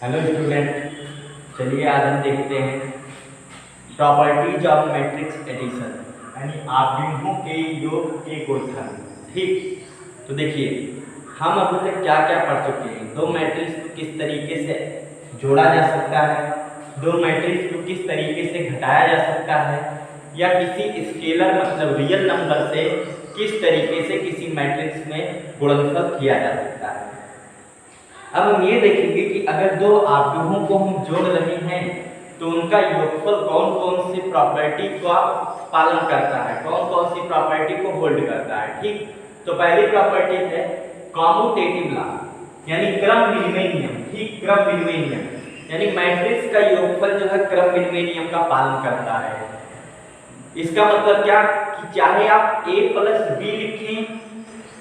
Hello student, चलिए आज हम देखते हैं प्रॉपर्टीज ऑफ मैट्रिक्स एडिशन, यानी आव्यूहों के योग के गुणधर्म। ठीक, तो देखिए हम अभी तक क्या क्या पढ़ चुके हैं। दो मैट्रिक्स को किस तरीके से जोड़ा जा सकता है, दो मैट्रिक्स को किस तरीके से घटाया जा सकता है, या किसी स्केलर मतलब रियल नंबर से किस तरीके से किसी मैट्रिक्स में गुणनफल किया जा सकता है। अब हम ये देखेंगे कि अगर दो आव्यूहों को हम जोड़ रहे हैं तो उनका योगफल कौन कौन सी प्रॉपर्टी का पालन करता है, कौन कौन सी प्रॉपर्टी को होल्ड करता है। ठीक, तो पहली प्रॉपर्टी है कॉम्यूटेटिव लॉ, यानी क्रम विनिमय नियम। ठीक, क्रम विनिमय नियम यानी मैट्रिक्स का योगफल जो है क्रम विनिमय नियम का पालन करता है। इसका मतलब क्या कि चाहे आप a प्लस बी लिखें,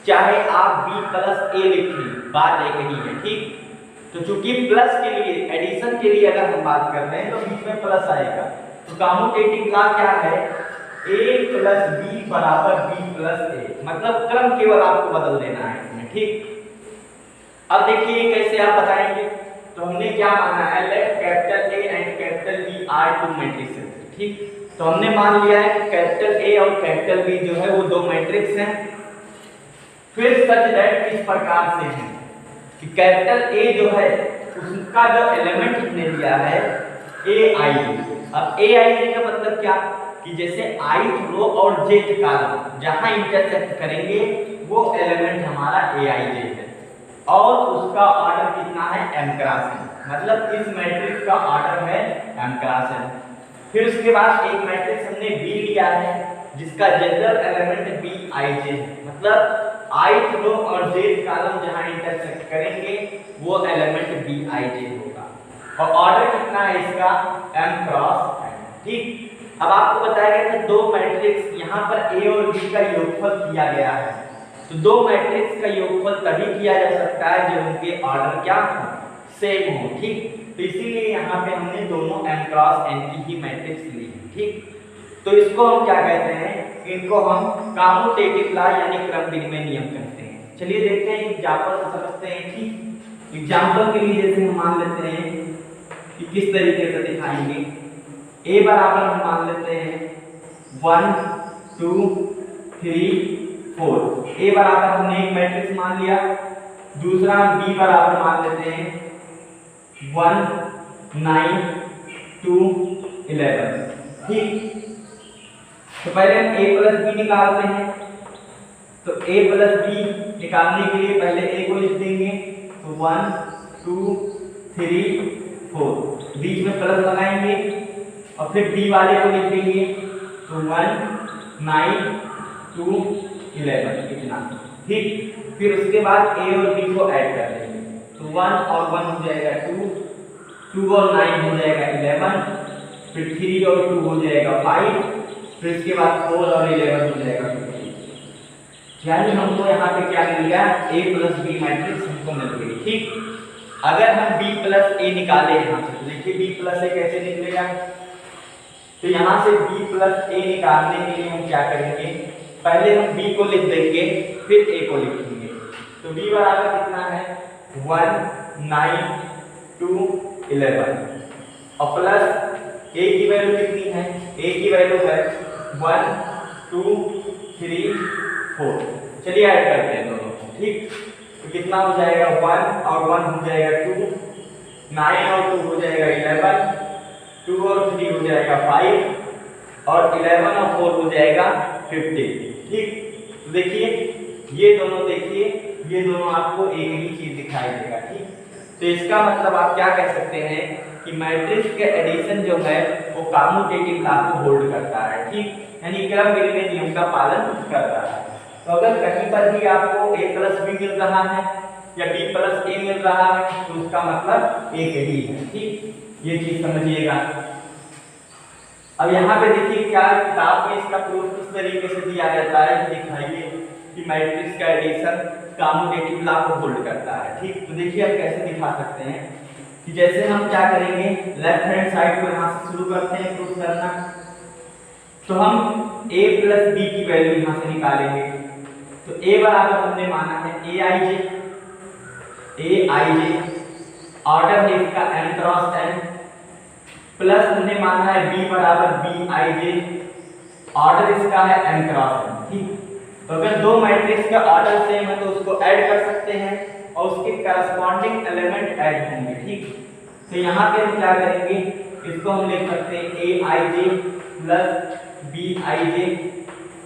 चाहे आप b प्लस a लिखें, बात एक ही है। ठीक, तो चूंकि प्लस के लिए एडिशन के लिए अगर हम बात कर रहे हैं तो बीच में प्लस आएगा। तो कॉम्यूटेटिव लॉ क्या है, a प्लस b बराबर b प्लस a, मतलब क्रम केवल आपको बदल देना है इसमें। ठीक, अब देखिए कैसे आप बताएंगे। तो हमने क्या माना है, let capital A and capital B are two matrix. ठीक, तो हमने मान लिया है कि कैपिटल A और कैपिटल B जो है वो दो मैट्रिक्स हैं। फिर सच दैट किस प्रकार से है कि कैपिटल A जो है उसका जो एलिमेंट हमने लिया है aij। अब aij का मतलब क्या कि जैसे ith रो और jth कॉलम जहां इंटरसेक्ट करेंगे वो एलिमेंट हमारा aij है, और उसका ऑर्डर कितना है m क्रॉस n, मतलब इस मैट्रिक्स का ऑर्डर है m क्रॉस n। फिर उसके बाद एक मैट्रिक्स हमने B लिया है जिसका जनरल एलिमेंट bij है, मतलब ith रो और jth कॉलम जहां इंटरसेक्ट करेंगे वो एलिमेंट bij होगा, और ऑर्डर कितना है इसका m क्रॉस n। ठीक, अब आपको बताया गया था दो मैट्रिक्स यहाँ पर a और b का योगफल किया गया है। तो दो मैट्रिक्स का योगफल तभी किया जा सकता है जब उनके ऑर्डर क्या हो, सेम हो। ठीक, तो इसीलिए यहाँ पे हमने दोनों m क्रॉस n की ही मैट्रिक्स ली है। ठीक, तो इसको हम क्या कहते हैं, इनको हम कॉम्यूटेटिव लॉ यानी क्रम विनिमय नियम कहते हैं। चलिए देखते हैं एग्जांपल से समझते हैं। ठीक, एग्जांपल के लिए जैसे हम मान लेते हैं कि किस तरीके से दिखाएंगे। a बराबर हम मान लेते हैं 1 2 3 4। a बराबर हमने एक मैट्रिक्स मान लिया। दूसरा b बराबर मान लेते हैं 1 9 2 11। ठीक, तो पहले हम a प्लस b निकालते हैं। तो a प्लस b निकालने के लिए पहले a को लिख देंगे, तो 1 2 3 4, बीच में प्लस लगाएंगे, और फिर b वाले को लिख देंगे, तो 1 9 2 11 इतना। ठीक, फिर उसके बाद a और b को ऐड कर देंगे, तो 1 और 1 हो जाएगा 2, 2 और 9 हो जाएगा 11, फिर 3 और 2 हो जाएगा 5, फिर इसके बाद 4 और 11 हो जाएगा 15। यानी हमको यहाँ पे क्या मिल गया, a प्लस b मैट्रिक्स हमको मिल गई। ठीक, अगर हम b प्लस a निकाले यहाँ से, तो देखिए b प्लस a कैसे निकलेगा। तो यहाँ से b प्लस a निकालने के लिए हम क्या करेंगे, पहले हम b को लिख देंगे फिर a को लिखेंगे। तो b बराबर कितना है 1 9 2 11, और प्लस a की वैल्यू कितनी है, a की वैल्यू है 1 2 3 4। चलिए ऐड करते हैं दोनों। ठीक, तो कितना हो जाएगा 1 और 1 हो जाएगा 2, 9 और 2 हो जाएगा 11, 2 और 3 हो जाएगा 5, और 11 और 4 हो जाएगा 50। ठीक, तो देखिए ये दोनों, देखिए ये दोनों आपको एक ही चीज दिखाई देगा। ठीक, तो इसका मतलब आप क्या कह सकते हैं कि मैट्रिक्स के एडिशन जो है वो कॉम्यूटेटिव लॉ को होल्ड करता है। ठीक, यानी क्रम विनिमय नियम का पालन करता है। तो अगर कहीं पर भी आपको a प्लस b मिल रहा है या b प्लस a मिल रहा है तो उसका मतलब एक ही है। ठीक, ये चीज समझिएगा। अब यहाँ पे देखिए क्या किताब में इसका प्रूफ किस तरीके से दिया जाता है, दिखाइए कि मैट्रिक्स का एडिशन कॉम्यूटेटिव लॉ को होल्ड करता है। ठीक, तो देखिए अब कैसे दिखा सकते हैं कि जैसे हम क्या करेंगे, लेफ्ट हैंड साइड को यहाँ से शुरू करते हैं प्रूफ करना। तो हम a प्लस b की वैल्यू यहाँ से निकालेंगे। तो a बराबर हमने माना है aij, ऑर्डर है इसका n क्रॉस n, प्लस हमने माना है b बराबर Bij, ऑर्डर इसका है n क्रॉस n। ठीक, तो अगर दो मैट्रिक्स का ऑर्डर सेम है तो उसको ऐड कर सकते हैं और उसके करस्पॉन्डिंग एलिमेंट ऐड होंगे। ठीक, तो यहाँ पे हम क्या करेंगे, इसको हम लिख सकते हैं Aij प्लस Bij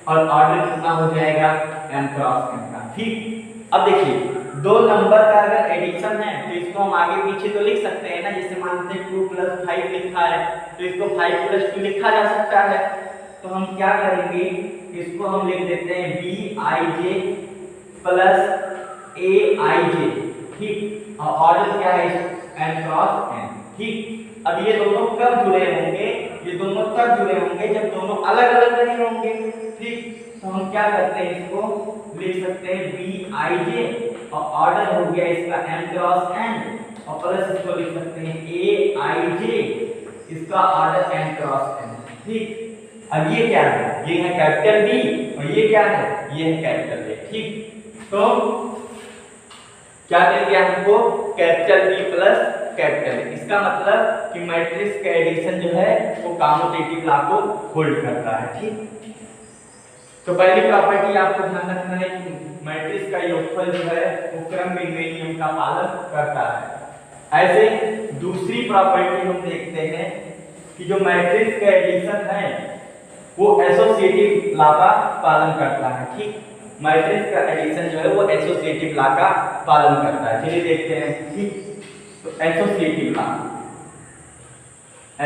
और ऑर्डर कितना हो जाएगा m क्रॉस n का। ठीक, अब देखिए दो नंबर का अगर एडिशन है तो इसको हम आगे पीछे तो लिख सकते हैं ना, जैसे मानते हैं 2 + 5 लिखा है तो इसको 5 + 2 लिखा जा सकता है। तो हम क्या करेंगे, इसको हम लिख देते हैं Bij प्लस Aij। ठीक, और ऑर्डर क्या है n क्रॉस n। ठीक, अब ये दोनों कब जुड़े होंगे, ये दोनों तब जुड़े होंगे जब दोनों अलग अलग नहीं होंगे। ठीक, तो हम क्या करते हैं, इसको लिख सकते हैं Bij और ऑर्डर हो गया इसका m क्रॉस n और प्लस इसको लिख सकते हैं Aij, इसका ऑर्डर n क्रॉस n। ठीक, अब ये क्या है, ये है कैपिटल B और ये क्या है, ये है कैपिटल A। ठीक, तो क्या मिल गया हमको, capital B plus capital A। इसका मतलब कि मैट्रिक्स का एडिशन जो है वो कम्यूटेटिव लॉ को होल्ड करता है। ठीक, तो पहली प्रॉपर्टी आपको ध्यान रखना है कि मैट्रिक्स का योगफल जो है वो क्रम विनिमय नियम का पालन करता है। ऐसे दूसरी प्रॉपर्टी हम देखते हैं कि जो मैट्रिक्स का एडिशन है वो एसोसिएटिव लॉ का पालन करता है। ठीक, मैट्रिक्स का एडिशन जो है वो एसोसिएटिव लॉ का पालन करता है। चलिए देखते हैं। ठीक, तो एसोसिएटिव लॉ,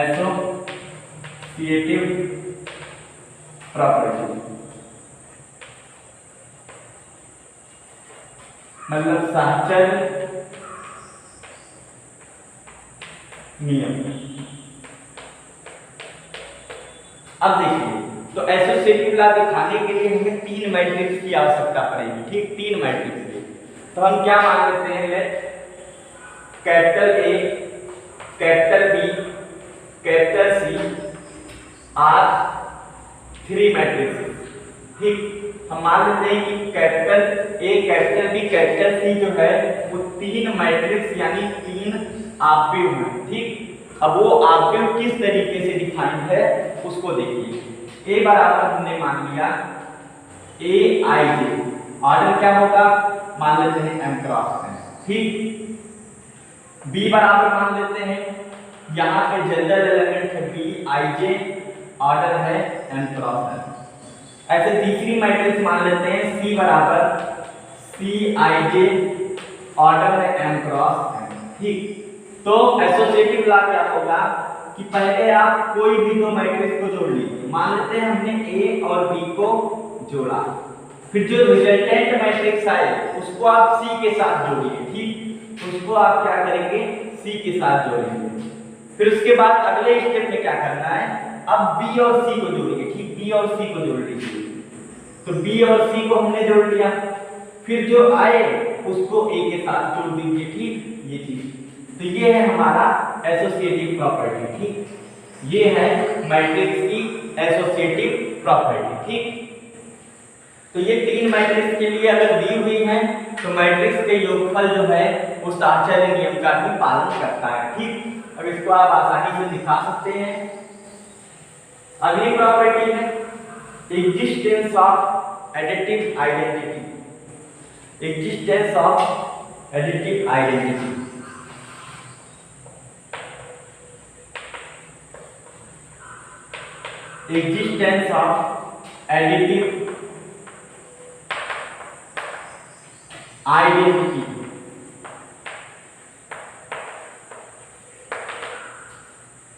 एसोसिएटिव प्रॉपर्टी मतलब साहचर्य नियम। अब देखिए, तो एसोसिएटिव लॉ दिखाने के लिए हमें तीन मैट्रिक्स की आवश्यकता पड़ेगी। ठीक, तीन मैट्रिक्स की, तो हम क्या मान लेते हैं, capital A, capital B, capital C are 3 matrix. ठीक, हम मान लेते हैं कि capital A, capital B, capital C जो है वो तीन मैट्रिक्स यानी तीन आव्यूह हैं। ठीक, अब वो आव्यूह किस तरीके से डिफाइंड है उसको देखिए। A बराबर हमने मान लिया Aij, ऑर्डर क्या होगा, मान लेते हैं m क्रॉस n। ठीक, B बराबर मान लेते हैं, यहाँ पे जनरल एलिमेंट है Bij, ऑर्डर है m क्रॉस n। ऐसे तीसरी मैट्रिक्स मान लेते हैं C बराबर Cij, ऑर्डर है m क्रॉस n। ठीक, तो एसोसिएटिव लॉ क्या होगा कि पहले आप कोई भी दो मैट्रिक्स को जोड़ लीजिए। मान लेते हैं हमने A और B को जोड़ा, फिर जो रिजल्टेंट मैट्रिक्स आए उसको आप C के साथ जोड़िए। ठीक, उसको आप क्या करेंगे, C के साथ जोड़ेंगे। फिर उसके बाद अगले स्टेप में क्या करना है, अब B और C को जोड़िए। ठीक, B और C को जोड़ लीजिए। तो B और C को हमने जोड़ लिया, फिर जो आए उसको A के साथ जोड़ दीजिए। ठीक, ये चीज, तो ये है हमारा एसोसिएटिव प्रॉपर्टी। ठीक, ये है मैट्रिक्स की एसोसिएटिव प्रॉपर्टी। ठीक, तो ये तीन मैट्रिक्स के लिए अगर दी हुई है तो मैट्रिक्स के योगफल जो है वो साहचर्य नियम का भी पालन करता है। ठीक, अब इसको आप आसानी से दिखा सकते हैं। अगली प्रॉपर्टी है existence of additive identity. Existence of additive identity, existence of additive identity।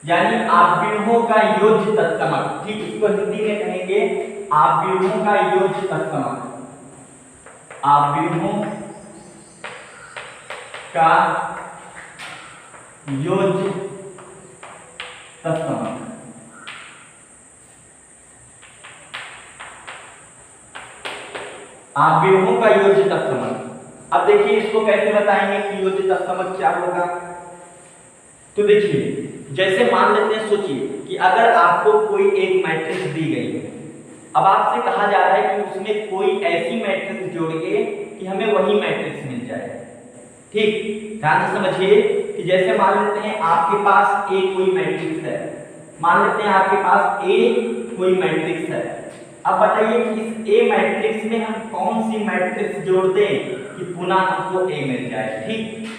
यानी आव्यूहों का योज्य तत्समक। ठीक, इसको हिंदी में कहेंगे आव्यूहों का योज्य तत्समक। आव्यूहों का योज्य तत्समक। आव्यूहों का योज्य तत्समक। अब देखिए इसको कैसे बताएंगे कि योज्य तत्समक क्या होगा। तो देखिए, जैसे मान लेते हैं, सोचिए कि अगर आपको कोई एक मैट्रिक्स दी गई है, अब आपसे कहा जा रहा है कि उसमें कोई ऐसी मैट्रिक्स जोड़िए कि हमें वही मैट्रिक्स मिल जाए। ठीक, ध्यान से समझिए कि जैसे मान लेते हैं आपके पास ए कोई मैट्रिक्स है, मान लेते हैं आपके पास ए कोई मैट्रिक्स है। अब बताइए इस ए मैट्रिक्स में हम कौन सी मैट्रिक्स जोड़ दें कि पुनः हमको ए मिल जाए। ठीक,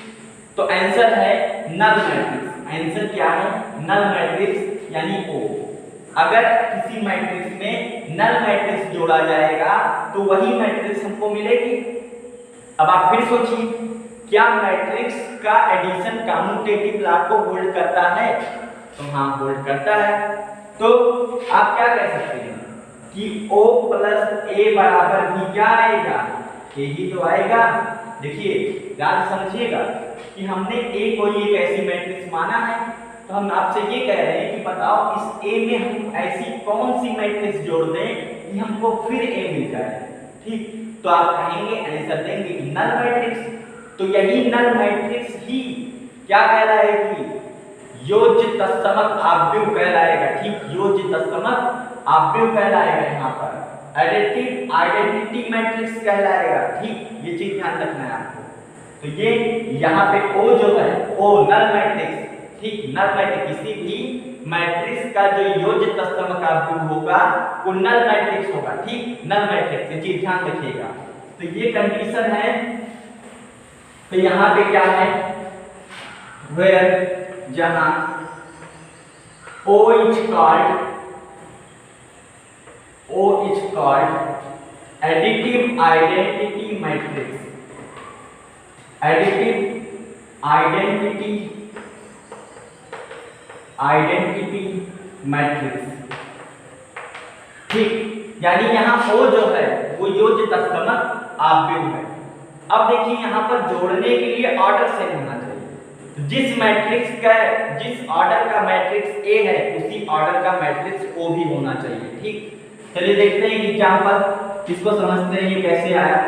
तो आंसर है नल मैट्रिक्स। आंसर क्या है? नल मैट्रिक्स यानी ओ। अगर किसी मैट्रिक्स में नल मैट्रिक्स जोड़ा जाएगा तो वही मैट्रिक्स हमको मिलेगी। अब आप फिर सोचिए, क्या मैट्रिक्स का एडिशन कम्यूटेटिव लॉ को होल्ड करता है? तो हाँ, होल्ड करता है। तो आप क्या कह सकते हैं कि O प्लस ए बराबर भी क्या आएगा? ए ही तो आएगा। देखिए याद समझिएगा कि हमने ए को एक ऐसी मैट्रिक्स माना है, तो हम आपसे ये कह रहे हैं कि बताओ इस ए में हम ऐसी कौन सी मैट्रिक्स जोड़ दें कि हमको फिर ए मिल जाए। ठीक, तो आप कहेंगे, आंसर देंगे कि नल मैट्रिक्स। तो यही नल मैट्रिक्स ही क्या कहलाएगी? योज्य तत्समक आव्यूह कहलाएगा। ठीक, योज्य तत्समक आव्यूह कहलाएगा। यहाँ पर एडिटिव आइडेंटिटी मैट्रिक्स कहलाएगा। ठीक, ये चीज ध्यान रखना है आपको। तो ये यहाँ पे ओ जो है ओ नल मैट्रिक्स। ठीक, नल मैट्रिक्स किसी भी मैट्रिक्स का जो योज्य तत्समक आव्यूह होगा वो नल मैट्रिक्स होगा। ठीक, नल मैट्रिक्स, ये चीज ध्यान रखिएगा। तो ये कंडीशन है। तो यहाँ पे क्या है? वेयर जहां O is called additive identity matrix. Additive identity matrix। ठीक, यानी यहाँ O जो है वो योज्य तत्समक आव्यूह है। अब देखिए यहाँ पर जोड़ने के लिए ऑर्डर सेम होना चाहिए। जिस मैट्रिक्स का जिस ऑर्डर का मैट्रिक्स ए है उसी ऑर्डर का मैट्रिक्स ओ भी होना चाहिए। ठीक, चलिए देखते हैं एग्जांपल, इसको समझते हैं ये कैसे आया।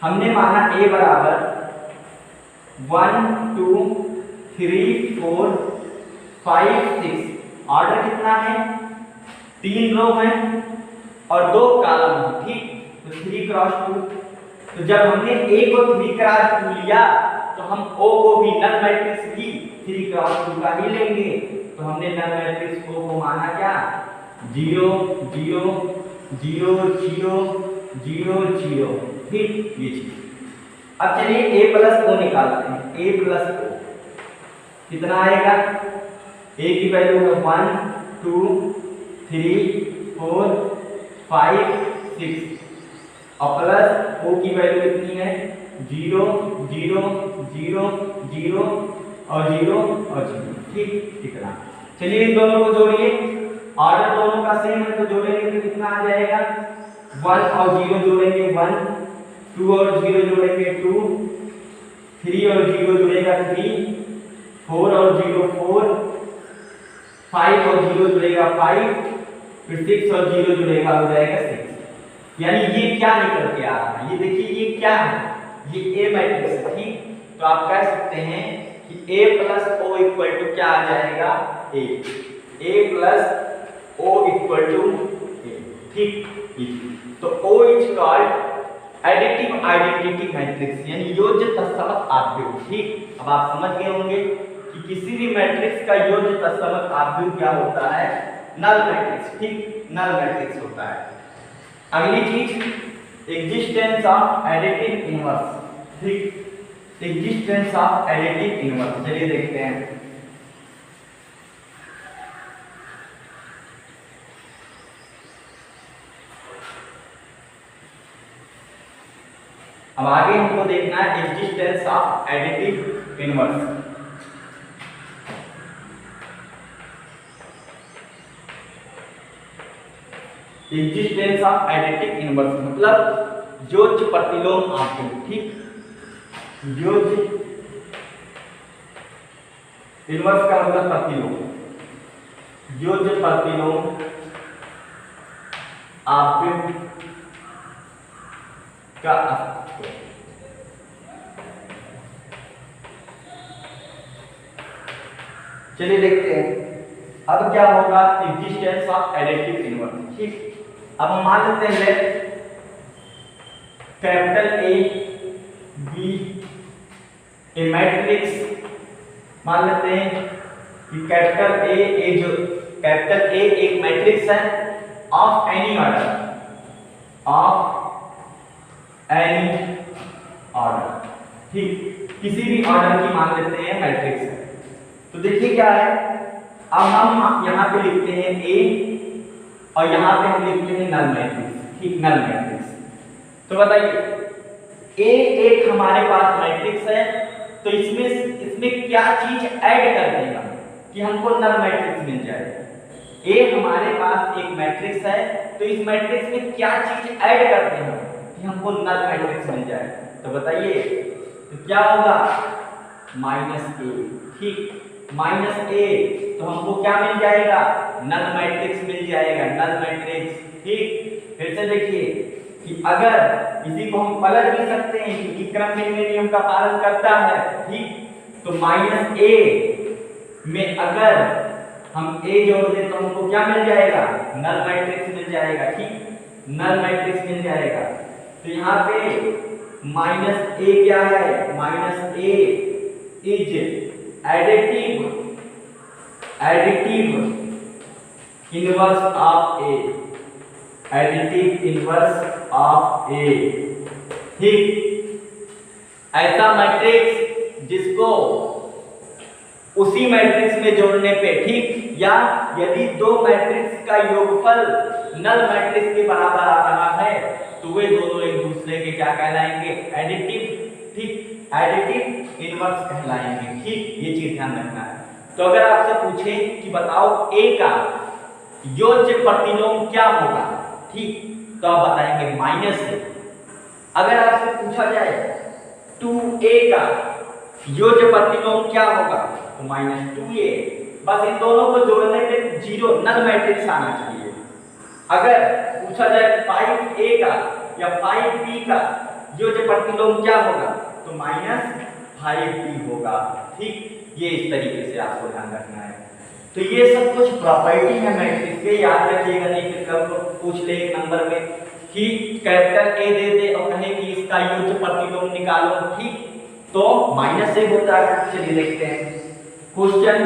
हमने माना ए बराबर 1 2 3 4 5 6। ऑर्डर कितना है? 3 रो है और 2 कॉलम है। ठीक, तो 3 क्रॉस 2। तो जब हमने ए को 3 क्रॉस 2 लिया तो हम O को भी नल मैट्रिक्स भी 3 क्रॉस 2 का ही लेंगे। तो हमने नल मैट्रिक्स O को माना क्या? 0 0 0 0 0 0। ठीक, ये चीज। अब चलिए A प्लस O निकालते हैं। A प्लस O कितना आएगा? A की वैल्यू है 1 2 3 4 5 6 और प्लस O की वैल्यू कितनी है? 0 0 0 0 और 0 और 0। ठीक, कितना? चलिए इन दोनों को जोड़िए। ऑर्डर दोनों का सेम है तो जोड़ेंगे तो कितना आ जाएगा? 1 और 0 जोड़ेंगे 1, 2 और 0 जोड़ेंगे 2, 3 और 0 जुड़ेगा 3, 4 और 0 4, 5 और 0 जुड़ेगा 5, फिर 6 और 0 जुड़ेगा हो जाएगा 6। यानी ये क्या निकल के आ रहा है? ये देखिए ये क्या है? ये ए मैट्रिक्स है। ठीक, तो आप कह सकते हैं कि A plus O equal to क्या आ जाएगा? A plus O equal to A. ठीक, तो O is called additive identity matrix यानी योज्य तत्समक आव्यूह। ठीक, अब आप समझ गए होंगे कि किसी भी मैट्रिक्स का योज्य तत्समक आव्यूह क्या होता है? Null matrix. ठीक, नल मैट्रिक्स होता है। अगली चीज एग्जिस्टेंस ऑफ एडिटिव इनवर्स। ठीक, एग्जिस्टेंस ऑफ एडिटिव इनवर्स, चलिए देखते हैं। अब आगे हमको देखना है existence of additive inverse. Existence of additive inverse मतलब योज्य प्रतिलोम आव्यूह। ठीक, योज्य इनवर्स का मतलब प्रतिलोम, योज्य प्रतिलोम आव्यूह का अस्तित्व। चलिए देखते हैं अब क्या होगा एग्जिस्टेंस ऑफ एडिटिव इनवर्स। ठीक, अब हम मान लेते हैं let capital A be a matrix मान लेते हैं कि कैपिटल ए एक मैट्रिक्स है ऑफ एनी ऑर्डर, ठीक, किसी भी ऑर्डर की मान लेते हैं मैट्रिक्स है। तो देखिए क्या है, अब हम यहाँ पे लिखते हैं ए और यहाँ पे हम लिखते हैं नल मैट्रिक्स, ठीक, नल मैट्रिक्स। तो बताइए ए एक हमारे पास मैट्रिक्स है, तो इसमें क्या चीज ऐड कर देगा कि हमको नल मैट्रिक्स मिल जाए। ए हमारे पास एक मैट्रिक्स है, तो इस मैट्रिक्स में क्या चीज ऐड करते हैं कि हमको नल मैट्रिक्स मिल जाए। तो बताइए तो क्या होगा, माइनस ए, ठीक, माइनस ए, तो हमको क्या मिल जाएगा, नल मैट्रिक्स मिल जाएगा, नल मैट्रिक्स, ठीक। फिर से देखिए कि अगर इसी को हम पलट भी सकते हैं क्योंकि क्रम में नियम का पालन करता है, ठीक। तो माइनस ए में अगर हम ए जोड़ दें तो हमको क्या मिल जाएगा, नल मैट्रिक्स मिल जाएगा, ठीक, नल मैट्रिक्स मिल जाएगा। तो यहाँ पे माइनस ए क्या है, minus A is additive inverse of A, additive inverse of A, ठीक। ऐसा मैट्रिक्स जिसको उसी मैट्रिक्स में जोड़ने पे, ठीक, या यदि दो मैट्रिक्स का योगफल नल मैट्रिक्स के बराबर आ रहा है तो वे दोनों एक दूसरे के क्या कहलाएंगे, एडिटिव, ठीक, एडिटिव इनवर्स कहलाएंगे, ठीक। ये चीज ध्यान रखना है। तो अगर आपसे पूछे कि बताओ ए का योज्य प्रतिलोम क्या होगा, ठीक, तो आप बताएंगे माइनस ए। अगर आपसे पूछा जाए 2a का योज्य प्रतिलोम क्या होगा तो माइनस 2a। बस इन दोनों को जोड़ने पे जीरो नल मैट्रिक्स आना चाहिए। अगर पूछा जाए 5a का या 5b का योज्य प्रतिलोम क्या होगा तो माइनस 5b होगा, ठीक। ये इस तरीके से आपको ध्यान रखना है। तो ये सब कुछ प्रॉपर्टी है मैट्रिक्स के, याद रखिएगा, नहीं फिर कब पूछ ले एक नंबर में कि कैपिटल ए दे दे और कहे कि इसका योज्य प्रतिलोम निकालो, ठीक, तो माइनस से होता है। चलिए देखते हैं क्वेश्चन।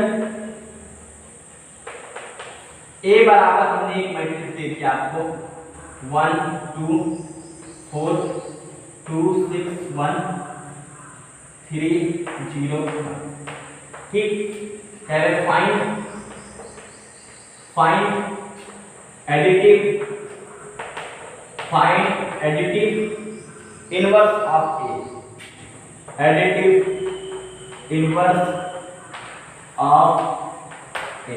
ए बराबर हमने एक मैट्रिक्स दे दिया आपको 1 2 4 2 6 1 3 0, ठीक है। Find additive inverse of A, additive inverse of A,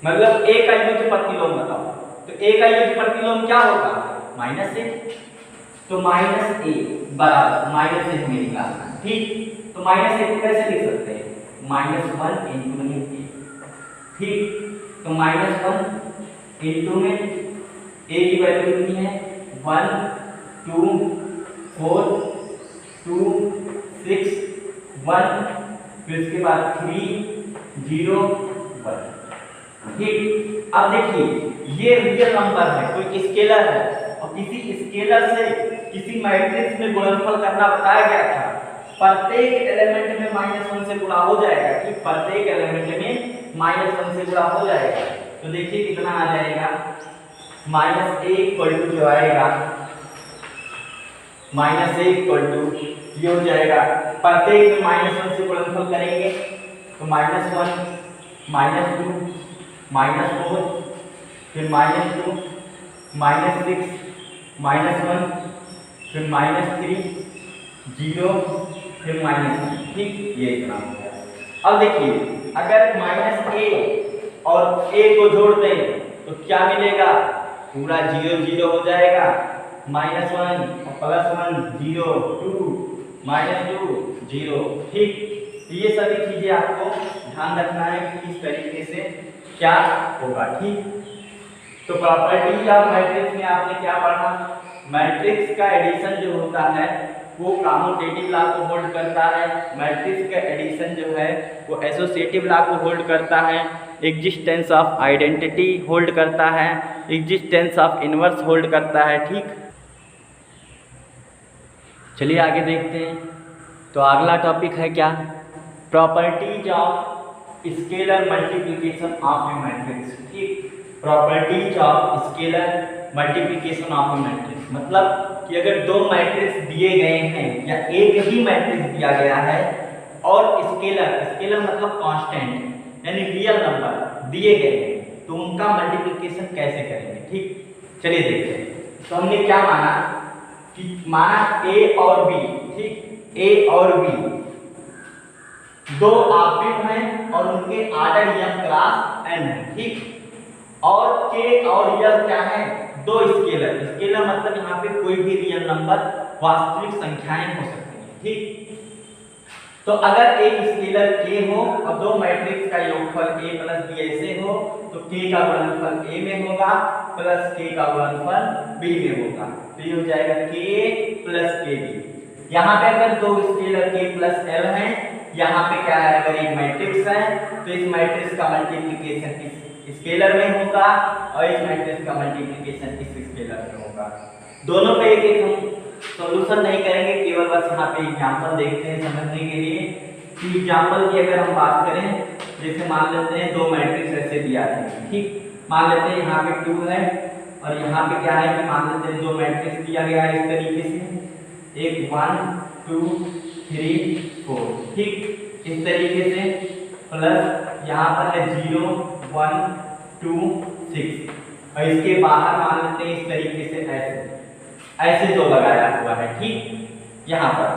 मतलब ए का योज्य प्रतिलोम बताओ। तो ए का योज्य प्रतिलोम क्या होगा, माइनस ए। तो माइनस ए बराबर माइनस ए में निकालना, ठीक। तो माइनस ए को कैसे लिख सकते हैं, -1 इंटू में ए, ठीक। तो -1 इंटू में ए की वैल्यू कितनी है 1 2 4 2 6 1, फिर इसके बाद 3 0 1, ठीक। अब देखिए ये रियल नंबर है, कोई स्केलर है और किसी स्केलर से किसी मैट्रिक्स में गुणनफल करना बताया गया था। प्रत्येक एलिमेंट में -1 से गुणा हो जाएगा, ठीक, प्रत्येक एलिमेंट में -1 से गुणा हो जाएगा। तो देखिए कितना आ जाएगा, -a इक्वल टू जो आएगा -a इक्वल टू ये हो जाएगा, प्रत्येक में -1 से गुणनफल करेंगे तो -1 -2 -4 फिर -2 -6 -1 फिर -3 0 फिर -1, ठीक, ये इतना हो गया। अब देखिए अगर -a और a को जोड़ दें तो क्या मिलेगा, पूरा 0 0 हो जाएगा, -1 और +1 0 2 -2 0, ठीक। तो ये सभी चीजें आपको ध्यान रखना है कि किस तरीके से क्या होगा, ठीक। तो प्रॉपर्टीज ऑफ मैट्रिक्स में आपने क्या पढ़ा, मैट्रिक्स का एडिशन जो होता है वो कम्यूटेटिव लॉ को होल्ड करता है, मैट्रिक्स का एडिशन जो है वो एसोसिएटिव लॉ को होल्ड करता है, एग्जिस्टेंस ऑफ आइडेंटिटी होल्ड करता है, एग्जिस्टेंस ऑफ इनवर्स होल्ड करता है, ठीक। चलिए आगे देखते हैं। तो अगला टॉपिक है क्या, properties of scalar multiplication of a matrix. ठीक, properties of scalar multiplication of a matrix मतलब कि अगर दो मैट्रिक्स दिए गए हैं या एक ही मैट्रिक्स दिया गया है और स्केलर मतलब कांस्टेंट यानी रियल नंबर दिए गए हैं तो उनका मल्टीप्लिकेशन कैसे करेंगे। ठीक, चलिए देखते हैं। तो हमने क्या माना कि माना ए और बी। ठीक, ए और बी दो ऑब्जेक्ट हैं और उनके ऑर्डर या क्लास n है। ठीक, और के और यह क्या है, दो स्केलर मतलब यहाँ पे कोई भी रियल नंबर वास्तविक संख्याएं हो सकती हैं। ठीक, तो अगर एक स्केलर k हो और दो मैट्रिक्स का योगफल a प्लस b ऐसे हो तो k का गुणनफल a में होगा प्लस k का गुणनफल b में होगा। तो ये हो जाएगा k प्लस kb। यहाँ पे अगर दो स्केलर k प्लस l हैं, यहाँ पे क्या है, अगर एक मैट्रिक्स है तो इस मैट्रिक्स का मल्टीप्लिकेशन इस स्केलर में होगा और इस मैट्रिक्स का मल्टीप्लिकेशन इस स्केलर में होगा। दोनों पे एक एक हम सॉल्यूशन नहीं करेंगे, केवल बस यहाँ पे एग्जांपल देखते हैं समझने के लिए कि एग्जांपल की अगर हम बात करें, जैसे मान लेते हैं दो मैट्रिक्स ऐसे दिया है। ठीक, मान लेते हैं यहाँ पे 2 है और यहाँ पे क्या है कि मान लेते हैं दो मैट्रिक्स दिया गया है इस तरीके से, एक 1 2 3 4। ठीक, इस तरीके से प्लस यहाँ पर है 0 1 2 6 और इसके बाहर मान लेते हैं इस तरीके से ऐसे दो लगाया हुआ है। ठीक, यहाँ पर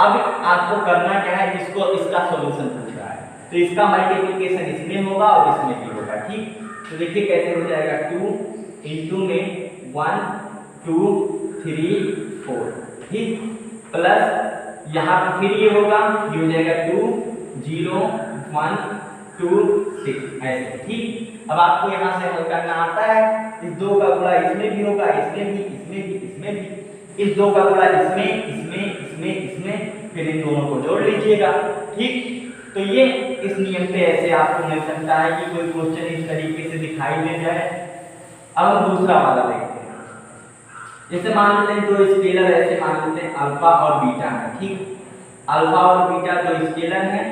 अब आपको करना क्या है, इसको इसका सॉल्यूशन पूछ रहा है तो इसका मल्टीप्लिकेशन इसमें होगा और इसमें भी होगा। ठीक, तो देखिए कैसे हो जाएगा, 2 इंटू में 1 2 3 4। ठीक, प्लस यहाँ पर फिर ये होगा, ये हो जाएगा 2 0 1 2 6 ऐसे। ठीक, अब आपको यहाँ से हल करना आता है, इस दो का गुणा इसमें भी होगा, इसमें भी, इसमें भी, इसमें भी, इस दो का गुणा इसमें इसमें इसमें इसमें, फिर इन दोनों को जोड़ लीजिएगा। ठीक, तो ये इस नियम पे ऐसे आपको मिल सकता है कि कोई क्वेश्चन इस तरीके से दिखाई दे जाए। अब हम दूसरा वाला देखते हैं। जैसे मान लेते हैं दो स्केलर ऐसे मान लेते हैं अल्फा और बीटा है। ठीक, अल्फा और बीटा दो स्केलर है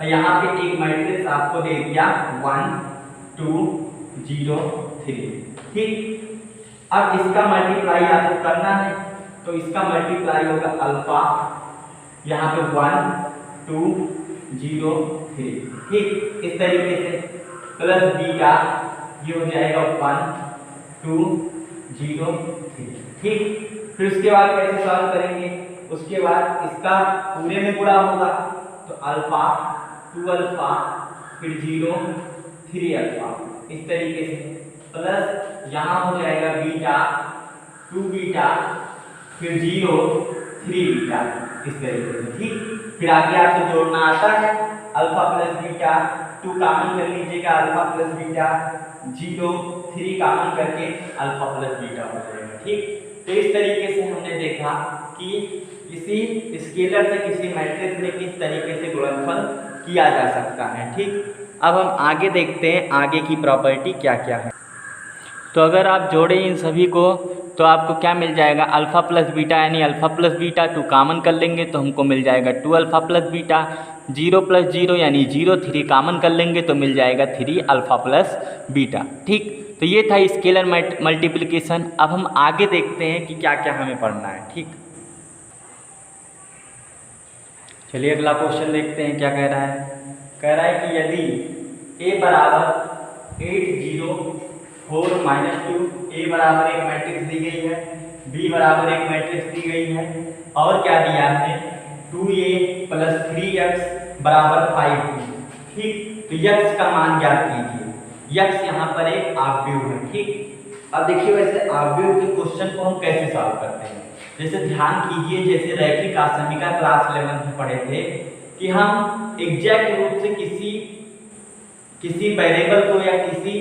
और यहाँ पे एक मैट्रिक्स आपको दे दिया 1 2 0 3। ठीक, अब इसका मल्टीप्लाई आपको करना है तो इसका मल्टीप्लाई होगा अल्फा, यहाँ पे 1 2 0 3। ठीक, इस तरीके से प्लस बीटा, ये हो जाएगा 1 2 0 3। ठीक, फिर उसके बाद कैसे सॉल्व करेंगे, उसके बाद इसका पूरे में गुणा होगा तो अल्फा 2 अल्फा फिर 0 3 अल्फा इस तरीके से, प्लस यहाँ हो जाएगा बीटा 2 बीटा फिर 0 3 बीटा इस तरीके से। ठीक, फिर आगे आपको जोड़ना आता है, अल्फा प्लस बीटा 2 कॉमन कर लीजिएगा, अल्फा प्लस बीटा 0 3 कॉमन करके अल्फा प्लस बीटा हो जाएगा। ठीक, तो इस तरीके से हमने देखा कि किसी स्केलर से किसी मैट्रिक्स में किस तरीके से गुणनफल किया जा सकता है। ठीक, अब हम आगे देखते हैं आगे की प्रॉपर्टी क्या क्या है। तो अगर आप जोड़ें इन सभी को तो आपको क्या मिल जाएगा, अल्फा प्लस बीटा यानी अल्फा प्लस बीटा 2 कॉमन कर लेंगे तो हमको मिल जाएगा 2 अल्फा प्लस बीटा, 0 प्लस 0 यानी 0 3 कॉमन कर लेंगे तो मिल जाएगा 3 अल्फा प्लस बीटा। ठीक, तो ये था स्केलर मल्टीप्लिकेशन। अब हम आगे देखते हैं कि क्या क्या हमें पढ़ना है। ठीक, चलिए अगला क्वेश्चन देखते हैं क्या कह रहा है। कह रहा है कि यदि a बराबर 8 0 4 -2, a बराबर एक मैट्रिक्स दी गई है, b बराबर एक मैट्रिक्स दी गई है और क्या दिया है 2a प्लस 3x बराबर 5। ठीक, तो x का मान ज्ञात कीजिए। x यहाँ पर एक आव्यूह है। ठीक, अब देखिए वैसे आव्यूह के क्वेश्चन को हम कैसे सॉल्व करते हैं, जैसे ध्यान कीजिए जैसे रैखिक आसमीका क्लास 11 में पढ़े थे कि हम एग्जैक्ट रूप से किसी वेरिएबल को या किसी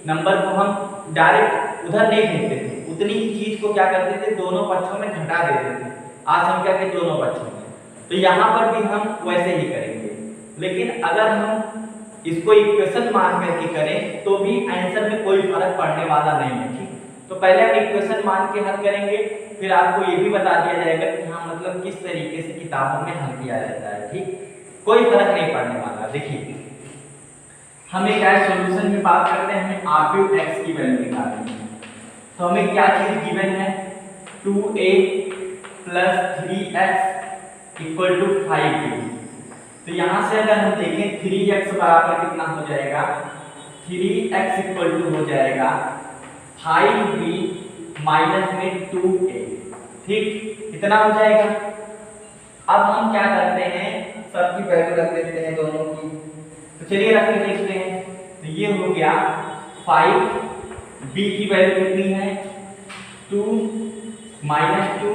नंबर को हम डायरेक्ट उधर नहीं भेजते थे, उतनी ही चीज को क्या करते थे, दोनों पक्षों में घटा देते थे, आसंख्या के दोनों पक्षों में। तो यहाँ पर भी हम वैसे ही करेंगे, लेकिन अगर हम इसको इक्वेशन मान करके करें तो भी आंसर में कोई फर्क पड़ने वाला नहीं है। ठीक, तो पहले हम इक्वेशन मान के हल करेंगे, फिर आपको ये भी बता दिया जाएगा कि हाँ मतलब किस तरीके से किताबों में हल किया जाता है। ठीक, कोई फर्क नहीं पड़ने वाला। देखिए हमें क्या है, सॉल्यूशन में बात करते हैं, हमें आरक्यूब एक्स की वैल्यू निकालनी है। तो हमें क्या चीज गिवन है, 2a plus 3x equal to 5b। तो यहाँ से अगर हम देखें 3x बराबर कितना हो जाएगा, 3x इक्वल टू हो जाएगा 5b माइनस में 2a। ठीक, इतना हो जाएगा। अब हम क्या करते हैं, सबकी वैल्यू रख देते हैं दोनों की। तो चलिए रख के देखते हैं। तो ये हो गया 5b की वैल्यू कितनी है, 2 माइनस 2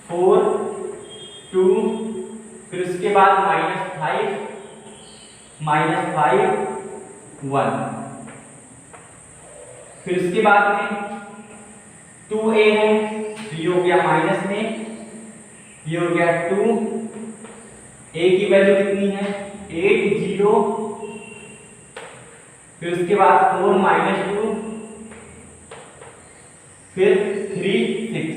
4 2, फिर उसके बाद माइनस 5 1, फिर उसके बाद में 2a है, तो ये हो गया माइनस में, ये हो गया 2, a की वैल्यू कितनी है 8 0, फिर उसके बाद 4 माइनस 2, फिर 3 6।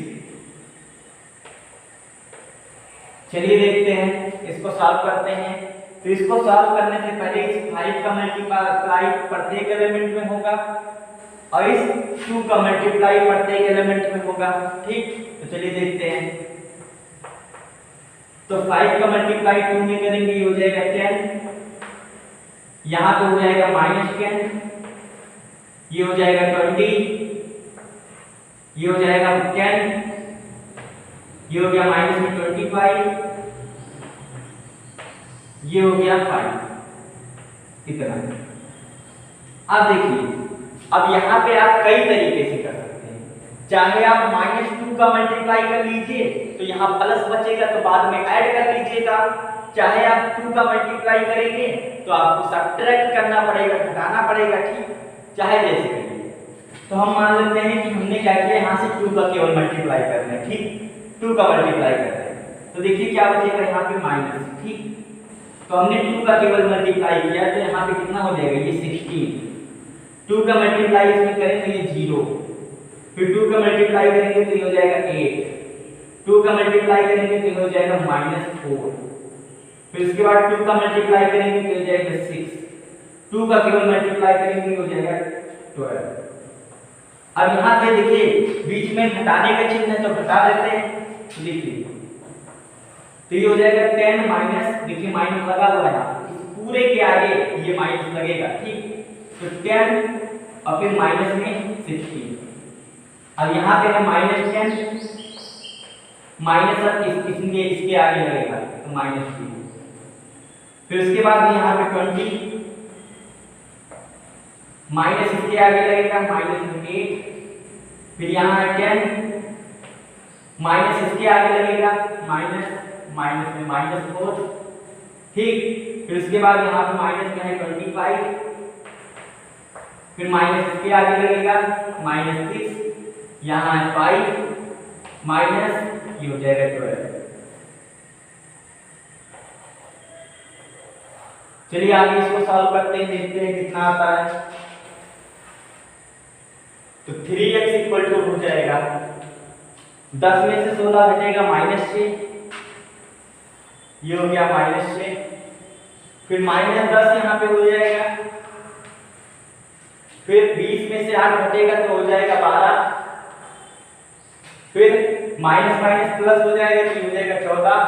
चलिए देखते हैं, इसको सॉल्व करते हैं। तो इसको सॉल्व करने से पहले इस 5 का मल्टीप्लाई प्रत्येक एलिमेंट में होगा और इस 2 का मल्टीप्लाई प्रत्येक एलिमेंट में होगा। ठीक, तो चलिए देखते हैं। तो 5 का मल्टीप्लाई 2 में करेंगे, ये हो जाएगा 10, यहाँ पे हो जाएगा -10, ये हो जाएगा 20, ये हो जाएगा 10, ये हो गया माइनस में 25, ये हो गया 5, इतना। अब देखिए, अब यहाँ पे आप कई तरीके से कर सकते हैं। चाहे आप -2 का मल्टीप्लाई कर लीजिए तो यहाँ प्लस बचेगा, तो बाद में ऐड कर लीजिएगा। चाहे आप 2 का मल्टीप्लाई करेंगे तो आपको सब्ट्रैक्ट करना पड़ेगा, घटाना पड़ेगा। ठीक, चाहे जैसे करिए। तो हम मान लेते हैं कि हमने क्या किया, यहाँ से 2 का केवल मल्टीप्लाई करना है। ठीक, 2 का मल्टीप्लाई कर रहे हैं, तो देखिए क्या बचेगा यहाँ पे माइनस। ठीक, तो हमने 2 का केवल मल्टीप्लाई किया, तो यहाँ पे कितना हो जाएगा, ये 16। 2 का मल्टीप्लाई इसमें करें तो ये 0, फिर 2 का मल्टीप्लाई करेंगे तो ये हो जाएगा 8, 2 का मल्टीप्लाई करेंगे तो ये हो जाएगा -4, फिर उसके बाद 2 का मल्टीप्लाई करेंगे तो हो जाएगा 6, 2 का केवल मल्टीप्लाई करेंगे हो जाएगा 12। अब यहाँ पे देखिए बीच में घटाने का चिन्ह है तो घटा देते हैं। देखिए तो ये हो जाएगा 10 माइनस, देखिए माइनस लगा हुआ है, इस पूरे के आगे ये माइनस लगेगा। ठीक, तो 10 और फिर माइनस में 16। अब यहाँ पे है -10, माइनस इसके आगे लगेगा तो -2, फिर उसके बाद यहाँ पे 20, माइनस इसके आगे लगेगा -8, फिर यहाँ है 10, माइनस इसके आगे लगेगा माइनस में -4। ठीक, फिर उसके बाद यहाँ पे माइनस में है 25, फिर माइनस इसके आगे लगेगा -6, यहाँ है 5 माइनस, ये हो जाएगा 12। चलिए आगे इसको सॉल्व करते हैं, देखते हैं कितना आता है। तो 3x इक्वल टू हो जाएगा 10 में से 16 घटेगा -6, ये हो गया -6, फिर -10 यहाँ पे हो जाएगा, फिर 20 में से 8 घटेगा तो हो जाएगा 12, फिर माइनस माइनस प्लस हो जाएगा तो हो जाएगा 14,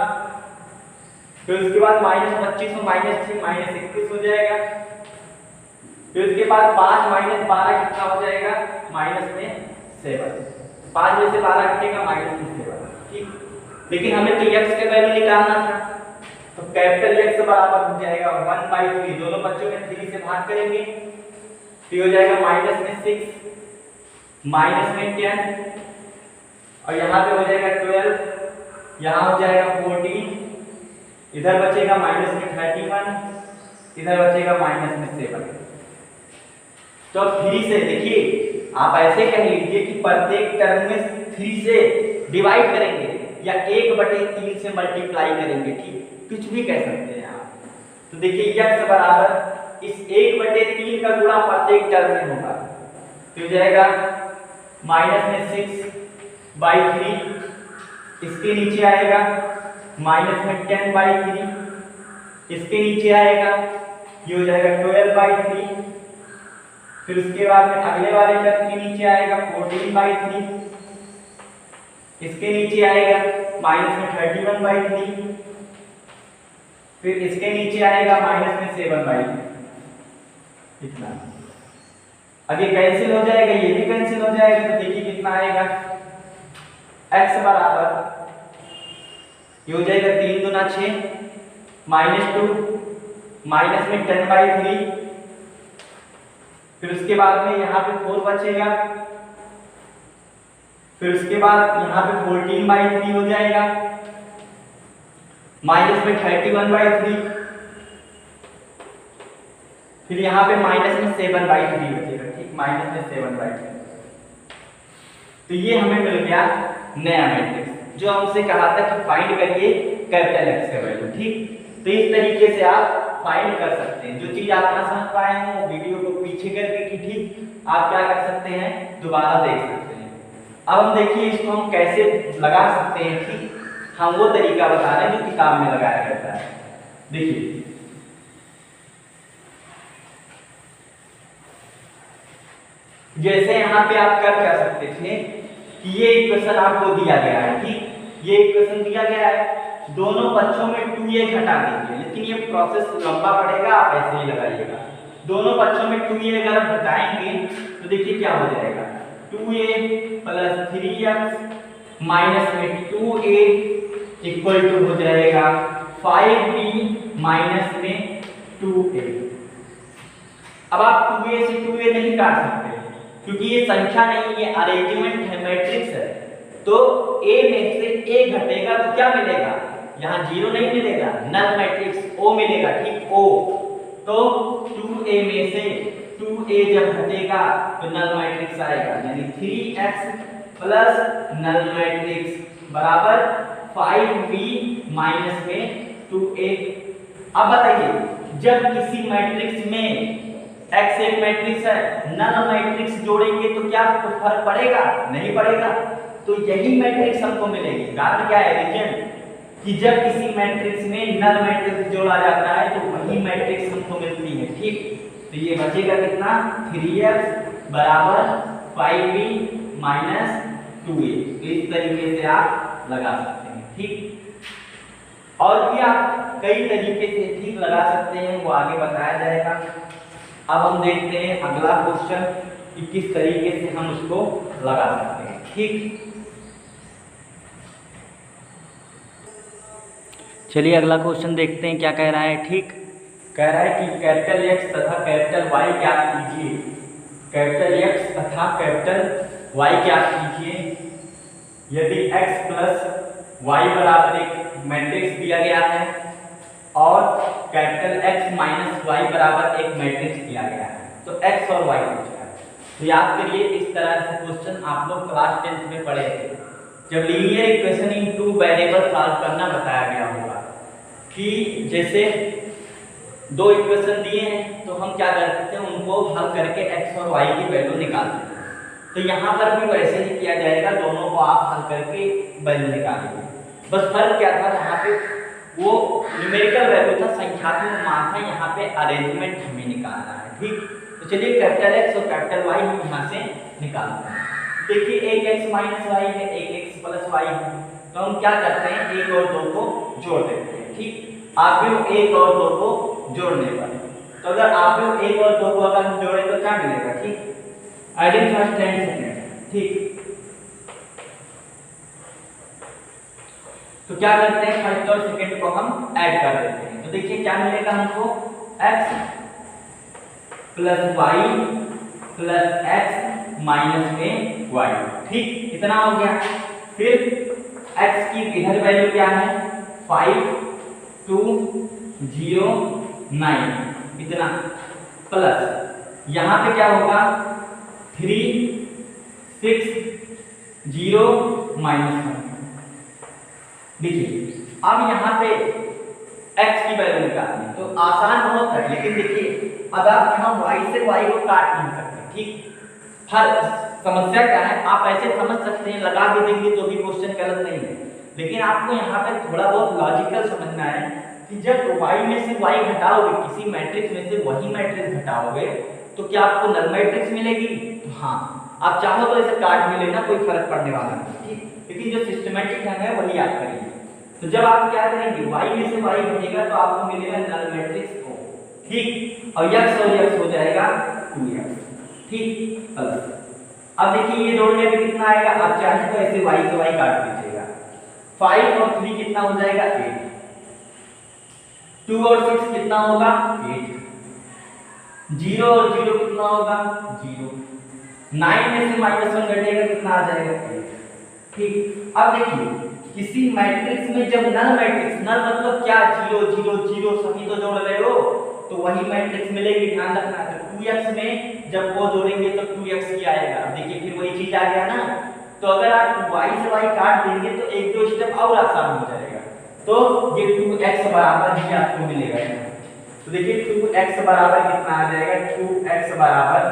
फिर उसके बाद -25 और -6 -21 हो जाएगा, फिर उसके बाद 5 माइनस 12 कितना हो जाएगा -7, 5 में से 12 घटेगा -7। ठीक, लेकिन हमें तो x के वैल्यू निकालना था, तो कैपिटल X बराबर हो जाएगा 1/3, दोनों बच्चों में 3 से भाग करेंगे तो हो जाएगा -6 -10 और यहाँ पे हो जाएगा 12, यहाँ हो जाएगा 14, इधर बचेगा -31, इधर बचेगा -7। तो अब 3 से देखिए, आप ऐसे कह लीजिए कि प्रत्येक टर्म में 3 से डिवाइड करेंगे या 1/3 से मल्टीप्लाई करेंगे। ठीक, कुछ भी कह सकते हैं आप। तो देखिए x बराबर इस 1/3 का गुणा प्रत्येक टर्म में होगा, तो हो जाएगा -6/3, इसके नीचे आएगा -10/3, इसके नीचे आएगा, ये हो जाएगा 12/3। फिर उसके बाद में अगले वाले टर्म के नीचे आएगा 14/3। इसके नीचे आएगा माइनस में 31/3। फिर इसके नीचे आएगा माइनस में 7/3। इतना। अब ये कैंसिल हो जाएगा, ये भी कैंसिल हो जाएगा, तो देखिए कितना आएगा, x बराबर ये हो जाएगा 3 दूना 6 -2 माइनस में 10/3। फिर उसके बाद में यहाँ पे 4 बचेगा। फिर उसके बाद यहाँ पे 14/3 हो जाएगा माइनस में 31/3। फिर यहाँ पे माइनस में 7/3 बचेगा, ठीक, माइनस में 7/3। तो ये हमें मिल गया नया मैट्रिक्स, जो हमसे कहा था कि फाइंड करिए कैपिटल एक्स का वैल्यू, ठीक। तो इस तरीके से आप फाइंड कर सकते हैं। जो चीज आप ना समझ पाए हैं वो वीडियो को पीछे करके कि ठीक आप क्या कर सकते हैं, दोबारा देख सकते हैं। अब हम देखिए इसको हम कैसे लगा सकते हैं, ठीक, हम वो तरीका बता रहे हैं जो किताब में लगाया जाता है। देखिए जैसे यहाँ पे आप कर सकते थे कि ये इक्वेशन आपको दिया गया है, ठीक, ये इक्वेशन दिया गया है, दोनों पक्षों में 2a घटा दीजिए, लेकिन ये प्रोसेस लंबा पड़ेगा, आप ऐसे ही लगाइएगा। दोनों पक्षों में 2a अगर आप घटाएंगे तो देखिए क्या हो जाएगा, 2a प्लस 3x माइनस में 2a इक्वल टू हो जाएगा 5b माइनस में 2a। अब आप 2a से 2a नहीं काट सकते क्योंकि ये संख्या नहीं, ये अरेंजमेंट है, मैट्रिक्स है। तो a में से a घटेगा तो क्या मिलेगा, यहाँ 0 नहीं मिलेगा, नल मैट्रिक्स O मिलेगा, ठीक, O। तो 2a में से 2a जब घटेगा तो नल मैट्रिक्स आएगा, यानी 3x प्लस नल मैट्रिक्स बराबर 5b माइनस में 2a। अब बताइए जब किसी मैट्रिक्स में x एक मैट्रिक्स है, नल मैट्रिक्स जोड़ेंगे तो क्या कुछ फर्क पड़ेगा, नहीं पड़ेगा। तो यही मैट्रिक्स हमको मिलेगी। कारण क्या है, रीजन कि जब किसी मैट्रिक्स में नल मैट्रिक्स जोड़ा जाता है तो वही मैट्रिक्स हमको मिलती है, ठीक। तो ये बचेगा कितना, 3x बराबर 5b माइनस 2a। तो इस तरीके से आप लगा सकते हैं, ठीक। और भी आप कई तरीके से ठीक लगा सकते हैं, वो आगे बताया जाएगा। अब हम देखते हैं अगला क्वेश्चन कि किस तरीके से हम उसको लगा सकते हैं, ठीक। चलिए अगला क्वेश्चन देखते हैं क्या कह रहा है, ठीक। कह रहा है कि कैपिटल X तथा कैपिटल Y ज्ञात कीजिए। कैपिटल X तथा कैपिटल Y ज्ञात कीजिए यदि x प्लस y बराबर एक मैट्रिक्स दिया गया है और कैपिटल X माइनस y बराबर एक मैट्रिक्स दिया गया है। तो x और y पूछा है। तो याद करिए इस तरह से क्वेश्चन आप लोग क्लास 10th में पढ़े थे, जब linear equation in 2 variable solve करना बताया गया होगा कि जैसे 2 इक्वेशन दिए हैं तो हम क्या करते थे, उनको हल करके x और y की वैल्यू निकालते थे। तो यहाँ पर भी वैसे ही किया जाएगा, दोनों को आप हल करके वैल्यू निकालेंगे। बस फर्क क्या था, यहाँ पे वो न्यूमेरिकल वैल्यू था, संख्यात्मक मान था, यहाँ पे अरेंजमेंट हमें निकालना है, ठीक। तो चलिए कैपिटल X और कैपिटल Y हम यहाँ से निकालते हैं। देखिए एक x माइनस y है, एक x प्लस y है, तो हम क्या करते हैं, 1 और 2 को जोड़ देते हैं, ठीक। आप भी 1 और 2 को जोड़ने पर, तो अगर आप भी 1 और 2 को अगर हम जोड़े तो क्या मिलेगा, ठीक। आइडेंट फर्स्ट 10 सेकंड, ठीक। तो क्या करते हैं, फर्स्ट और सेकंड को हम ऐड कर देते हैं। तो देखिए क्या मिलेगा हमको, x plus y plus x minus में y, ठीक, इतना हो गया। फिर x की इधर वैल्यू क्या है, 5 2 0 9, इतना, प्लस यहाँ पे क्या होगा 3 6 0 माइनस 1। देखिए अब यहाँ पे x की वैल्यू निकालनी है तो आसान बहुत है, लेकिन देखिए अब आप यहाँ y से y को काट नहीं सकते, ठीक। हर समस्या क्या है, आप ऐसे समझ सकते हैं, लगा भी देंगे तो भी क्वेश्चन गलत नहीं है, लेकिन आपको यहाँ पे थोड़ा बहुत लॉजिकल समझना है कि जब y में से y घटाओगे, किसी मैट्रिक्स में से वही मैट्रिक्स घटाओगे तो क्या आपको नल मैट्रिक्स मिलेगी? तो हाँ, आप चाहो तो इसे काट भी लेना, कोई फर्क पड़ने वाला नहीं, ठीक। लेकिन जो सिस्टमेटिक ढंग है वही आप करिए। तो जब आप क्या करेंगे, y में से y घटेगा तो आपको मिलेगा नल मैट्रिक्स O, ठीक। और x और x हो जाएगा 2x, ठीक। अब देखिए ये जोड़ने में कितना आएगा, आप चाहे तो ऐसे y से y काट दीजिएगा। 5 और 3 कितना हो जाएगा 8, 2 और 6 कितना होगा 8, 0 और 0 कितना होगा 0, 9 में से -1 घटेगा कितना आ जाएगा 8, ठीक। अब देखिए किसी मैट्रिक्स में जब नल मैट्रिक्स, नल मतलब क्या, 0 0 0 सभी तो जोड़ रहे हो तो वही मैट्रिक्स मिलेगी, ध्यान रखना। तो 2x में जब वो जोड़ेंगे तो 2x ही आएगा। अब देखिए फिर वही चीज आ गया ना, तो अगर आप y से y काट देंगे तो एक दो स्टेप और आसान हो जाएगा। तो ये 2x बराबर ही आपको मिलेगा। तो देखिए 2x बराबर कितना आ जाएगा, 2x बराबर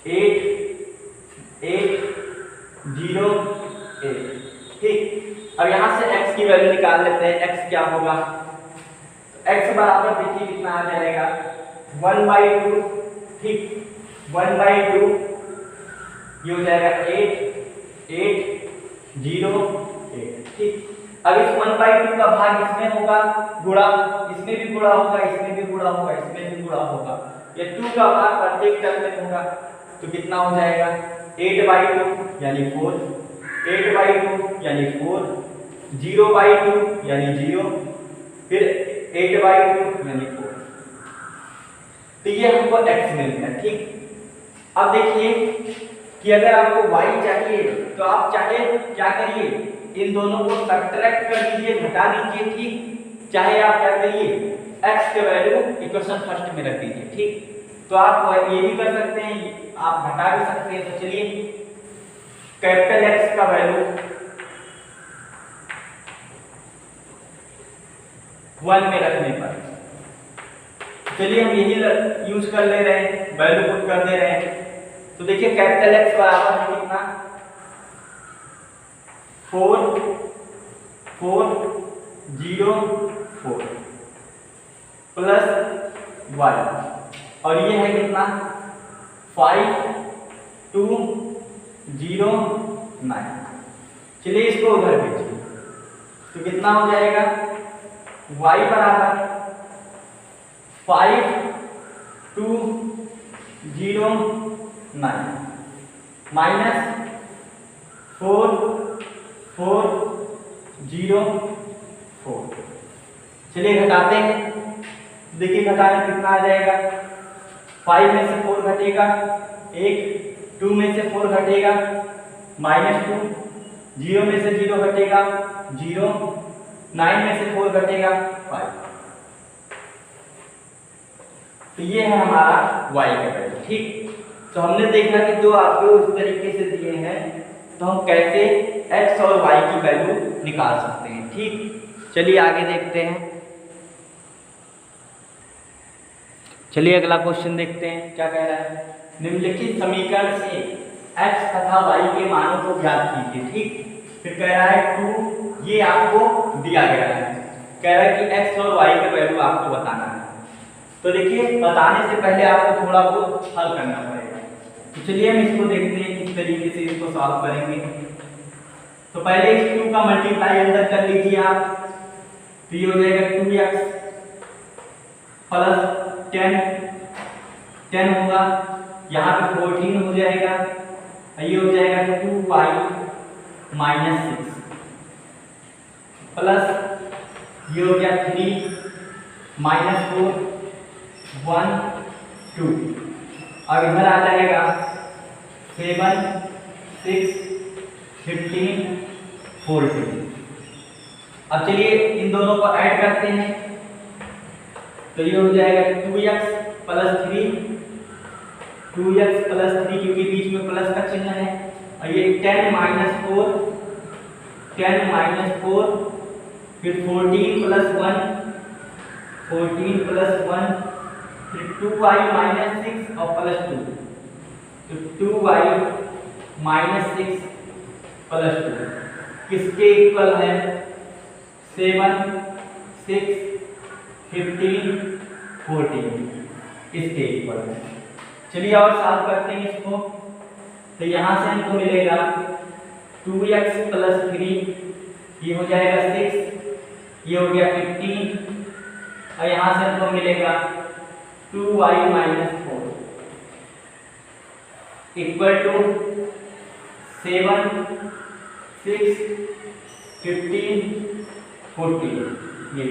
8 8 0 8, ठीक। अब यहाँ से x की वैल्यू निकाल लेते हैं, x क्या होगा, x बराबर देखिए कितना आ जाएगा 1/2, ठीक। 1/2 ये हो जाएगा 8 8 0 8, ठीक। अब इस 1/2 का भाग इसमें होगा गुणा, इसमें भी गुणा होगा, इसमें भी गुणा होगा, इसमें भी गुणा होगा, ये 2 का भाग प्रत्येक टर्म में होगा। तो कितना हो जाएगा 8/2 यानी 4, 8/2 यानी 4, 0/2 यानी 0, फिर 8/2 यानी 4। तो ये हमको x मिल गया, ठीक। अब देखिए कि अगर आपको y चाहिए तो आप चाहे क्या करिए, इन दोनों को सब्ट्रैक्ट कर दीजिए, घटा दीजिए, ठीक। चाहे आप क्या करिए, x के वैल्यू इक्वेशन फर्स्ट में रख दीजिए, ठीक। तो आप ये भी कर सकते हैं, आप घटा भी सकते हैं। तो चलिए कैपिटल X का वैल्यू 1 में रखने पर, चलिए हम यही यूज कर ले रहे हैं, वैल्यू पुट कर दे रहे हैं। तो देखिए कैपिटल X बराबर है कितना 4 4 0 4 प्लस 1, और ये है कितना 5 2 0 9। चलिए इसको उधर भेजिए, तो कितना हो जाएगा y बराबर 5 2 0 9 माइनस 4 4 0 4। चलिए घटाते हैं, देखिए घटाने कितना आ जाएगा, 5 में से 4 घटेगा 1, 2 में से 4 घटेगा -2, 0 में से 0 घटेगा 0, 9 में से 4 घटेगा 5। तो ये है हमारा y का वैल्यू, ठीक। तो हमने देखा कि जो आपको उस तरीके से दिए हैं तो हम कैसे x और y की वैल्यू निकाल सकते हैं, ठीक। चलिए आगे देखते हैं। चलिए अगला क्वेश्चन देखते हैं क्या कह रहा है। निम्नलिखित समीकरण से x तथा y के मानों को ज्ञात कीजिए, ठीक। फिर कह रहा है 2, ये आपको दिया गया है, कह रहा है कि x और y का वैल्यू आपको बताना है। तो देखिए बताने से पहले आपको थोड़ा बहुत हल करना पड़ेगा। तो चलिए हम इसको देखते हैं किस तरीके से इसको सॉल्व करेंगे। तो पहले इस 2 का मल्टीप्लाई अंदर कर लीजिए आप, तो ये हो जाएगा 2x प्लस 10 होगा, यहाँ पे 14 हो जाएगा, ये हो जाएगा 2y माइनस 6 प्लस ये हो गया 3 माइनस 4 1 2, और इधर आ जाएगा 7 6 15 14। अब चलिए इन दोनों को ऐड करते हैं, तो ये हो जाएगा 2x प्लस 3 क्योंकि बीच में प्लस का चिन्ह है, और ये 10 माइनस 4 फिर 14 प्लस 1 फिर 2y माइनस 6 और प्लस 2, तो 2y माइनस 6 प्लस 2 किसके इक्वल है 7 6, 15, 14 इसके इक्वल है। चलिए और सॉल्व करते हैं इसको। तो यहाँ से हमको मिलेगा 2x + 3, ये हो जाएगा 6, ये हो गया 15, और यहाँ से हमको मिलेगा 2y - 4 इक्वल टू 7, 6, 15, 14 ये।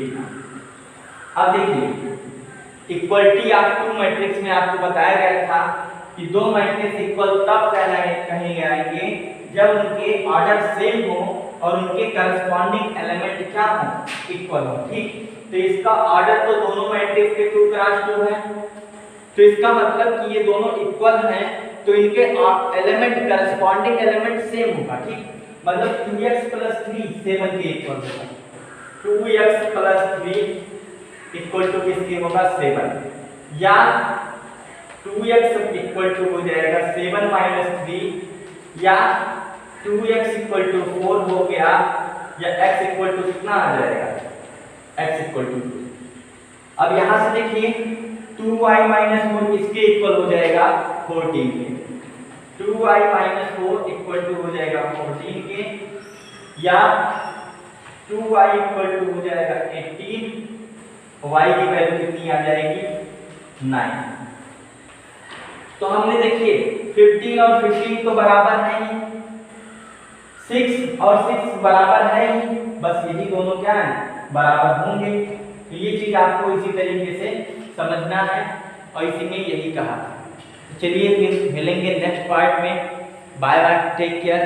अब देखिए इक्वलिटी ऑफ टू मैट्रिक्स में आपको बताया गया था कि दो मैट्रिक्स इक्वल तब कहे जाएंगे जब उनके ऑर्डर सेम हो और उनके करस्पॉन्डिंग एलिमेंट क्या हो, इक्वल हो। ठीक, तो इसका ऑर्डर तो दोनों मैट्रिक्स के 2x2 है, तो इसका मतलब कि ये दोनों इक्वल हैं, तो इनके एलिमेंट करस्पॉन्डिंग एलिमेंट सेम होगा। ठीक, मतलब 2x + 3 7 के इक्वल होगा। 2x + 3 इक्वल टू किसके होगा, 7, या 2x इक्वल टू हो जाएगा 7 - 3, या 2x इक्वल टू 4 हो गया, या x इक्वल टू कितना आ जाएगा, x इक्वल टू 2। अब यहाँ से देखिए 2y - 4 किसके इक्वल हो जाएगा, 14 के। 2y - 4 इक्वल टू हो जाएगा 14 के, या 2y इक्वल टू हो जाएगा 18, y की वैल्यू कितनी आ जाएगी, 9। तो हमने देखिए 15 और 15 तो बराबर है ही, 6 और 6 बराबर है ही, बस यही दोनों क्या है, बराबर होंगे। तो ये चीज आपको इसी तरीके से समझना है, और इसी में यही कहा। चलिए फिर मिलेंगे नेक्स्ट पार्ट में। Bye bye, take care.